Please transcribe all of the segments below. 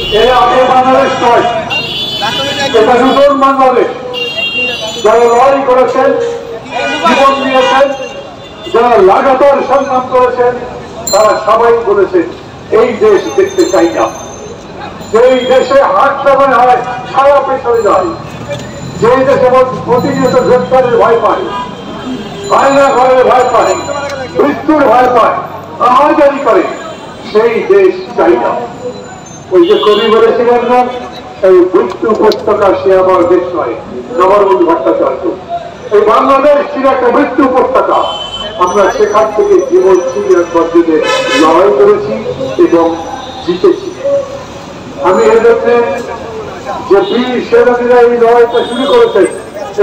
আপনি বাংলাদেশ নয়, এটা নতুন বাংলাদেশ। যারা লড়াই করেছেন, জীবন দিয়েছেন, যারা লাগাতার সংগ্রাম করেছেন, তারা সবাই বলেছেন এই দেশ দেখতে চাই না। যেই দেশে হাট সামনে হয় সারা পেছনে যায়, যেই দেশে প্রতিনিয়ত গ্রেপ্তারের ভয় পায়, আয়না ঘরের ভয় পায়, মৃত্যুর ভয় পায়, আহাজারি করে, সেই দেশ চাই না। ওই যে কবি বলেছিলেন না, এই মৃত্যু উপত্যকা সে আমার দেশ নয়, নবরুণ ভট্টাচার্য। এই বাংলাদেশ ছিল একটা মৃত্যু উপত্যকা। আমরা সেখান থেকে জীবন ছিনিয়ে পদ্ধতিতে লড়াই করেছি এবং জিতেছি। আমি এদেরকে যে বীর সেনানীরা এই লড়াইটা শুরু করেছেন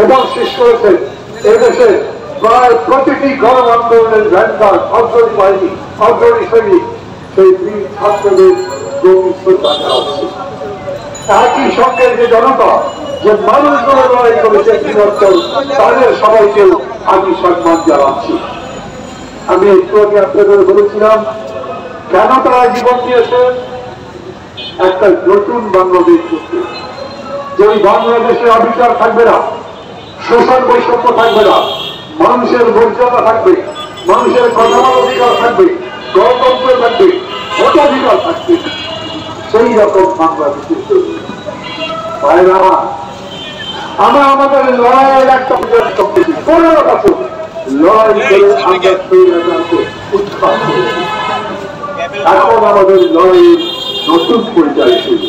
এবং শেষ করেছেন, এদেশে প্রায় প্রতিটি গণ আন্দোলনের ভ্যানগার্ড, অগ্রণী বাহিনী, অগ্রণী সৈনিক, সেই বীর ছাত্রদের গভীর শ্রদ্ধা জানাচ্ছে। একই সঙ্গে যে জনতা, যে মানুষগুলো লড়াই করেছে বৃহত্তর, তাদের সবাইকেও আমি সম্মান জানাচ্ছি। আমি একটু আগে আপনাদের বলেছিলাম কেন তারা জীবন দিয়েছে, একটা নতুন বাংলাদেশ করতে, যে বাংলাদেশে অবিচার থাকবে না, শোষণ বৈষম্য থাকবে না, মানুষের মর্যাদা থাকবে, মানুষের কথা বলার অধিকার থাকবে, গণতন্ত্র থাকবে, ভোটাধিকার থাকবে, সেই রকম বাংলাদেশের জন্য। আমরা আমাদের লড়াইয়ের একটা 15 বছর লড়াই করে আমরা স্বৈরাচারকে উৎখাত করেছি। এখন আমাদের লড়াইয়ের নতুন পর্যায়ে শুরু।